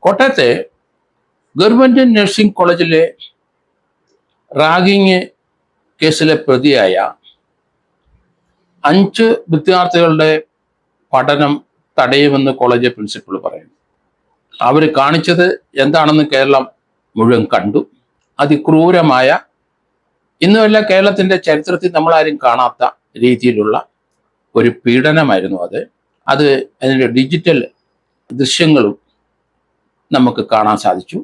കോട്ടയത്തെ government nursing കോളേജിലെ ragging കേസിലെ പ്രതിയായ 5 വിദ്യാർത്ഥികളുടെ പഠനം തടയുമെന്ന് കോളേജ് പ്രിൻസിപ്പൾ പറയുന്നു. അവർ കാണിച്ചത് എന്താണെന്ന് കേരളം മുഴുവൻ കണ്ടു. അതിക്രൂരമായ, ഇന്നുമല്ല കേരളത്തിന്റെ ചരിത്രത്തിൽ നമ്മളാരും കാണാത്ത രീതിയിലുള്ള ഒരു പീഡനമായിരുന്നു അത്. അതിൻ്റെ ഡിജിറ്റൽ ദൃശ്യങ്ങളും നമുക്ക് കാണാൻ സാധിച്ചു.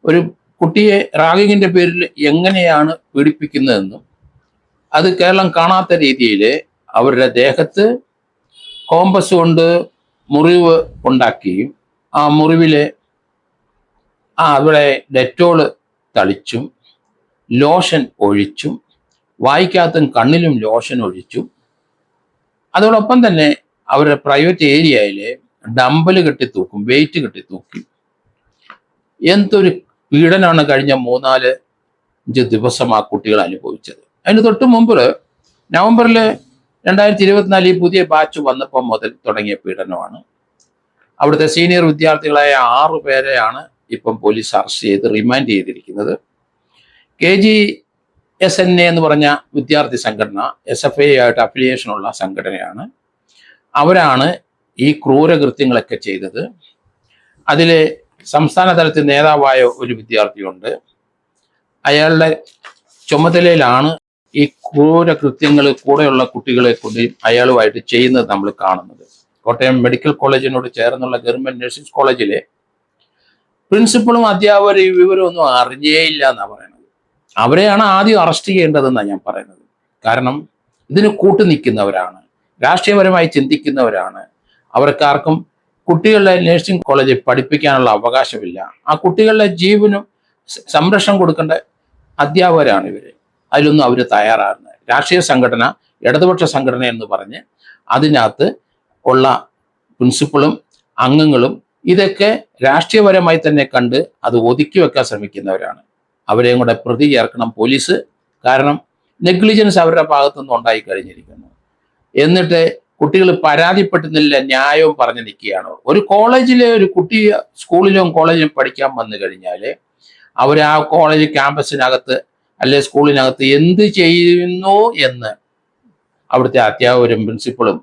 ഒരു കുട്ടിയെ റാഗിങ്ങിന്റെ പേരിൽ എങ്ങനെയാണ് പീഡിപ്പിക്കുന്നതെന്നും അത് കേരളം കാണാത്ത രീതിയിൽ അവരുടെ ദേഹത്ത് കോമ്പസ് കൊണ്ട് മുറിവ് ഉണ്ടാക്കിയും ആ മുറിവിലെ അവിടെ ഡെറ്റോള് തളിച്ചും ലോഷൻ ഒഴിച്ചും വായിക്കകത്തും കണ്ണിലും ലോഷൻ ഒഴിച്ചും അതോടൊപ്പം തന്നെ അവരുടെ പ്രൈവറ്റ് ഏരിയയിൽ ഡമ്പല് കെട്ടി തൂക്കും, വെയിറ്റ് കെട്ടി തൂക്കി. എന്തൊരു പീഡനമാണ് കഴിഞ്ഞ 3-4-5 ദിവസം ആ കുട്ടികൾ അനുഭവിച്ചത്. അതിന് തൊട്ട് മുമ്പ് നവംബറിൽ 2024 ഈ പുതിയ ബാച്ച് വന്നപ്പോൾ മുതൽ തുടങ്ങിയ പീഡനമാണ്. അവിടുത്തെ സീനിയർ വിദ്യാർത്ഥികളായ 6 പേരെയാണ് ഇപ്പം പോലീസ് അറസ്റ്റ് ചെയ്ത് റിമാൻഡ് ചെയ്തിരിക്കുന്നത്. KGSNA എന്ന് പറഞ്ഞ വിദ്യാർത്ഥി സംഘടന SFI ആയിട്ട് അഫിലിയേഷനുള്ള സംഘടനയാണ്. അവരാണ് ഈ ക്രൂരകൃത്യങ്ങളൊക്കെ ചെയ്തത്. അതിൽ സംസ്ഥാന തലത്തിൽ നേതാവായ ഒരു വിദ്യാർത്ഥിയുണ്ട്. അയാളുടെ ചുമതലയിലാണ് ഈ ക്രൂരകൃത്യങ്ങൾ കൂടെയുള്ള കുട്ടികളെ കൊണ്ട് അയാളുമായിട്ട് ചെയ്യുന്നത് നമ്മൾ കാണുന്നത്. കോട്ടയം മെഡിക്കൽ കോളേജിനോട് ചേർന്നുള്ള ഗവൺമെന്റ് നഴ്സിംഗ് കോളേജിലെ പ്രിൻസിപ്പളും അധ്യാപകരും ഈ വിവരമൊന്നും അറിഞ്ഞേയില്ല എന്നാണ് പറയുന്നത്. അവരെയാണ് ആദ്യം അറസ്റ്റ് ചെയ്യേണ്ടതെന്നാണ് ഞാൻ പറയുന്നത്. കാരണം ഇതിന് കൂട്ടുനിൽക്കുന്നവരാണ്, രാഷ്ട്രീയപരമായി ചിന്തിക്കുന്നവരാണ്. അവർക്കാർക്കും കുട്ടികളുടെ നഴ്സിംഗ് കോളേജിൽ പഠിപ്പിക്കാനുള്ള അവകാശമില്ല. ആ കുട്ടികളുടെ ജീവനും സംരക്ഷണം കൊടുക്കേണ്ട അധ്യാപകരാണ് ഇവർ. അതിലൊന്നും അവർ തയ്യാറാകുന്നത്. രാഷ്ട്രീയ സംഘടന, ഇടതുപക്ഷ സംഘടന എന്ന് പറഞ്ഞ് അതിനകത്ത് ഉള്ള പ്രിൻസിപ്പളും അംഗങ്ങളും ഇതൊക്കെ രാഷ്ട്രീയപരമായി തന്നെ കണ്ട് അത് ഒതുക്കി വെക്കാൻ ശ്രമിക്കുന്നവരാണ്. അവരെയും കൂടെ പ്രതി ചേർക്കണം പോലീസ്. കാരണം നെഗ്ലിജൻസ് അവരുടെ ഭാഗത്തുനിന്ന് ഉണ്ടായി കഴിഞ്ഞിരിക്കുന്നു. എന്നിട്ട് കുട്ടികൾ പരാതിപ്പെട്ടുന്നില്ല, ന്യായവും പറഞ്ഞു നിൽക്കുകയാണ്. ഒരു കോളേജിലെ ഒരു കുട്ടി സ്കൂളിലും കോളേജിലും പഠിക്കാൻ വന്നു കഴിഞ്ഞാൽ അവർ ആ കോളേജ് ക്യാമ്പസിനകത്ത് അല്ലെ സ്കൂളിനകത്ത് എന്ത് ചെയ്യുന്നു എന്ന് അവിടുത്തെ അധ്യാപകരും പ്രിൻസിപ്പളും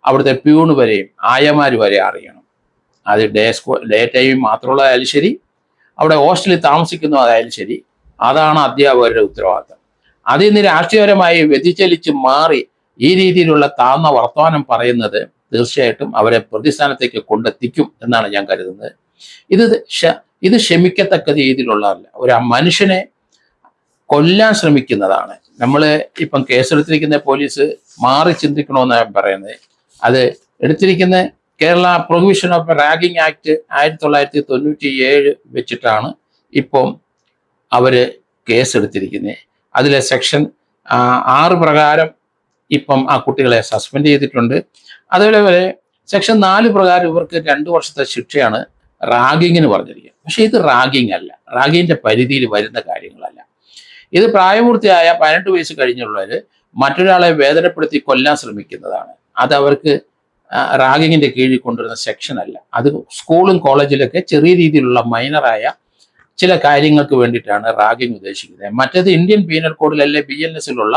അവിടുത്തെ പ്യൂണ് വരെയും ആയമാർ വരെ അറിയണം. അത് ഡേ ടൈം മാത്രമുള്ളതായാലും ശരി, അവിടെ ഹോസ്റ്റലിൽ താമസിക്കുന്നതായാലും ശരി, അതാണ് അധ്യാപകരുടെ ഉത്തരവാദിത്തം. അതിൽ നിന്ന് രാഷ്ട്രീയപരമായി വ്യതിചലിച്ച് മാറി ഈ രീതിയിലുള്ള താഴ്ന്ന വർത്തമാനം പറയുന്നത് തീർച്ചയായിട്ടും അവരെ പ്രതിസ്ഥാനത്തേക്ക് കൊണ്ടെത്തിക്കും എന്നാണ് ഞാൻ കരുതുന്നത്. ഇത് ക്ഷമിക്കത്തക്ക രീതിയിലുള്ളതല്ല. ഒരു മനുഷ്യനെ കൊല്ലാൻ ശ്രമിക്കുന്നതാണ്. നമ്മൾ ഇപ്പം കേസെടുത്തിരിക്കുന്ന പോലീസ് മാറി ചിന്തിക്കണമെന്നാണ് ഞാൻ പറയുന്നത്. അത് എടുത്തിരിക്കുന്ന Kerala prohibition of ragging act 1997 വെച്ചിട്ടാണ് ഇപ്പം അവര് കേസെടുത്തിരിക്കുന്നത്. അതിലെ സെക്ഷൻ 6 പ്രകാരം ഇപ്പം ആ കുട്ടികളെ സസ്പെൻഡ് ചെയ്തിട്ടുണ്ട്. അതേപോലെ സെക്ഷൻ 4 പ്രകാരം ഇവർക്ക് 2 വർഷത്തെ ശിക്ഷയാണ് റാഗിങ്ങിന് പറഞ്ഞിരിക്കുന്നത്. പക്ഷെ ഇത് റാഗിങ് അല്ല, റാഗിങ്ങിന്റെ പരിധിയിൽ വരുന്ന കാര്യങ്ങളല്ല. ഇത് പ്രായപൂർത്തിയായ 18 വയസ്സ് കഴിഞ്ഞുള്ളവർ മറ്റൊരാളെ വേദനപ്പെടുത്തി കൊല്ലാൻ ശ്രമിക്കുന്നതാണ്. അത് അവർക്ക് റാഗിങ്ങിന്റെ കീഴിൽ കൊണ്ടുവരുന്ന സെക്ഷൻ അല്ല. അത് സ്കൂളും കോളേജിലൊക്കെ ചെറിയ രീതിയിലുള്ള മൈനറായ ചില കാര്യങ്ങൾക്ക് വേണ്ടിയിട്ടാണ് റാഗിങ് ഉദ്ദേശിക്കുന്നത്. മറ്റേത് ഇന്ത്യൻ പീനൽ കോഡിൽ അല്ലെ BNS-ലുള്ള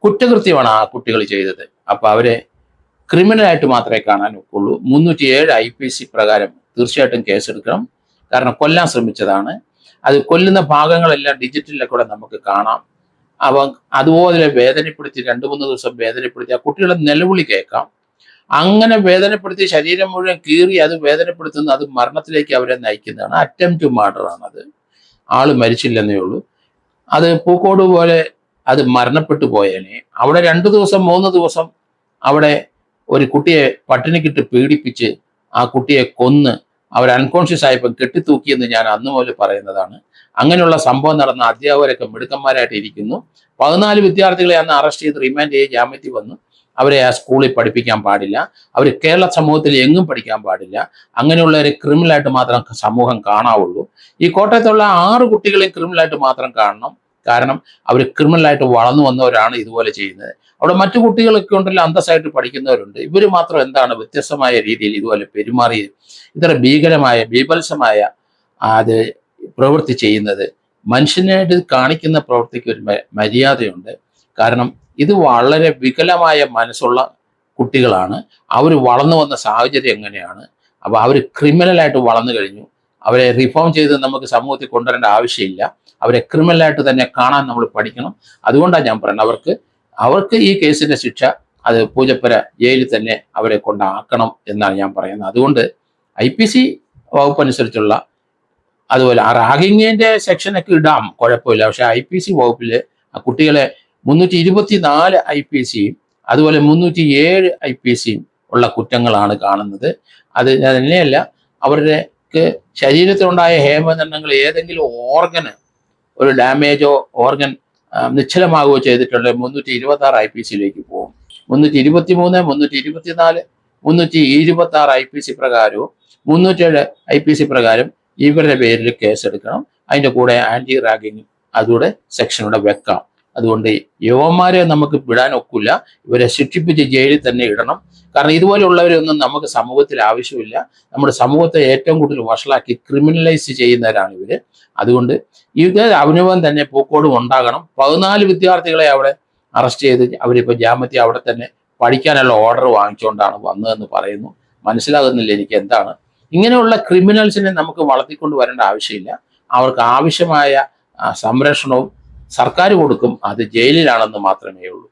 കുറ്റകൃത്യമാണ് ആ കുട്ടികൾ ചെയ്തത്. അപ്പൊ അവരെ ക്രിമിനലായിട്ട് മാത്രമേ കാണാൻ ഒക്കുള്ളൂ. 307 IPC പ്രകാരം തീർച്ചയായിട്ടും കേസെടുക്കണം. കാരണം കൊല്ലാൻ ശ്രമിച്ചതാണ്. അത് കൊല്ലുന്ന ഭാഗങ്ങളെല്ലാം ഡിജിറ്റലിലെ കൂടെ നമുക്ക് കാണാം. അവൻ അതുപോലെ വേദനപ്പെടുത്തി 2-3 ദിവസം വേദനപ്പെടുത്തി ആ കുട്ടികളെ നിലവിളി കേൾക്കാം. അങ്ങനെ വേദനപ്പെടുത്തി ശരീരം മുഴുവൻ കീറി അത് വേദനപ്പെടുത്തുന്ന അത് മരണത്തിലേക്ക് അവരെ നയിക്കുന്നതാണ്. അറ്റംപ്റ്റ് മർഡർ ആണ്. അത് ആള് മരിച്ചില്ലെന്നേ ഉള്ളൂ. അത് പൂക്കോട് പോലെ അത് മരണപ്പെട്ടു പോയേനെ. അവിടെ 2 ദിവസം 3 ദിവസം അവിടെ ഒരു കുട്ടിയെ പട്ടിണിക്കിട്ട് പീഡിപ്പിച്ച് ആ കുട്ടിയെ കൊന്ന് അവർ അൺകോൺഷ്യസ് ആയപ്പോൾ കെട്ടിത്തൂക്കിയെന്ന് ഞാൻ അന്ന് മുതൽ പറയുന്നതാണ്. അങ്ങനെയുള്ള സംഭവം നടന്ന അധ്യാപകരൊക്കെ മിടുക്കന്മാരായിട്ട് ഇരിക്കുന്നു. 14 വിദ്യാർത്ഥികളെ അന്ന് അറസ്റ്റ് ചെയ്ത് റിമാൻഡ് ചെയ്ത് ജാമ്യത്തിൽ വന്നു. അവരെ ആ സ്കൂളിൽ പഠിപ്പിക്കാൻ പാടില്ല. അവർ കേരള സമൂഹത്തിൽ എങ്ങും പഠിക്കാൻ പാടില്ല. അങ്ങനെയുള്ളവരെ ക്രിമിനലായിട്ട് മാത്രം സമൂഹം കാണാവുള്ളൂ. ഈ കോട്ടയത്തുള്ള 6 കുട്ടികളെയും ക്രിമിനലായിട്ട് മാത്രം കാണണം. കാരണം അവർ ക്രിമിനലായിട്ട് വളർന്നു വന്നവരാണ് ഇതുപോലെ ചെയ്യുന്നത്. അവിടെ മറ്റു കുട്ടികളൊക്കെ ഉണ്ടല്ലോ, അന്തസ്സായിട്ട് പഠിക്കുന്നവരുണ്ട്. ഇവർ മാത്രം എന്താണ് വ്യത്യസ്തമായ രീതിയിൽ ഇതുപോലെ പെരുമാറി ഇത്ര ഭീകരമായ ബീഭത്സമായ അത് പ്രവൃത്തി ചെയ്യുന്നത്? മനുഷ്യനായിട്ട് കാണിക്കുന്ന പ്രവൃത്തിക്ക് ഒരു മര്യാദയുണ്ട്. കാരണം ഇത് വളരെ വികലമായ മനസ്സുള്ള കുട്ടികളാണ്. അവർ വളർന്നു വന്ന സാഹചര്യം എങ്ങനെയാണ്? അപ്പോൾ അവർ ക്രിമിനലായിട്ട് വളർന്നു കഴിഞ്ഞു. അവരെ റിഫോം ചെയ്ത് നമുക്ക് സമൂഹത്തിൽ കൊണ്ടുവരേണ്ട ആവശ്യമില്ല. അവരെ ക്രിമിനലായിട്ട് തന്നെ കാണാൻ നമ്മൾ പഠിക്കണം. അതുകൊണ്ടാണ് ഞാൻ പറയുന്നത്, അവർക്ക് ഈ കേസിന്റെ ശിക്ഷ അത് പൂജപ്പുര ജയിലിൽ തന്നെ അവരെ കൊണ്ടാക്കണം എന്നാണ് ഞാൻ പറയുന്നത്. അതുകൊണ്ട് IPC വകുപ്പ് അനുസരിച്ചുള്ള അതുപോലെ ആ റാഗിങ്ങിന്റെ സെക്ഷനൊക്കെ ഇടാം, കുഴപ്പമില്ല. പക്ഷെ IPC വകുപ്പിൽ കുട്ടികളെ 324 IPCയും അതുപോലെ 307 IPCയും ഉള്ള കുറ്റങ്ങളാണ് കാണുന്നത്. അത് തന്നെയല്ല, അവരുടെ ശരീരത്തിലുണ്ടായ ഹേമദണ്ഡങ്ങൾ ഏതെങ്കിലും ഓർഗന് ഒരു ഡാമേജോ ഓർഗൻ നിശ്ചലമാകുകയോ ചെയ്തിട്ടുണ്ടെങ്കിൽ 326 IPCയിലേക്ക് പോകും. 323, 324, 326 IPC പ്രകാരവും 307 IPC പ്രകാരം ഇവരുടെ പേരിൽ കേസെടുക്കണം. അതിൻ്റെ കൂടെ ആന്റി റാഗിങ് അതുകൂടെ സെക്ഷനൂടെ വെക്കാം. അതുകൊണ്ട് യുവന്മാരെ നമുക്ക് വിടാൻ ഒക്കില്ല. ഇവരെ ശിക്ഷിപ്പിച്ച് ജയിലിൽ തന്നെ ഇടണം. കാരണം ഇതുപോലെയുള്ളവരൊന്നും നമുക്ക് സമൂഹത്തിൽ ആവശ്യമില്ല. നമ്മുടെ സമൂഹത്തെ ഏറ്റവും കൂടുതൽ വഷളാക്കി ക്രിമിനലൈസ് ചെയ്യുന്നവരാണ് ഇവര്. അതുകൊണ്ട് ഇത് അനുഭവം തന്നെ പൂക്കോടും ഉണ്ടാകണം. 14 വിദ്യാർത്ഥികളെ അവിടെ അറസ്റ്റ് ചെയ്ത് അവരിപ്പോൾ ജാമ്യത്തിൽ അവിടെ തന്നെ പഠിക്കാനുള്ള ഓർഡർ വാങ്ങിച്ചുകൊണ്ടാണ് വന്നതെന്ന് പറയുന്നു. മനസ്സിലാകുന്നില്ല എനിക്ക് എന്താണ്. ഇങ്ങനെയുള്ള ക്രിമിനൽസിനെ നമുക്ക് വളർത്തിക്കൊണ്ട് വരേണ്ട ആവശ്യമില്ല. അവർക്ക് ആവശ്യമായ സംരക്ഷണവും സർക്കാർ കൊടുക്കും. അത് ജയിലിലാണെന്ന് മാത്രമേ ഉള്ളൂ.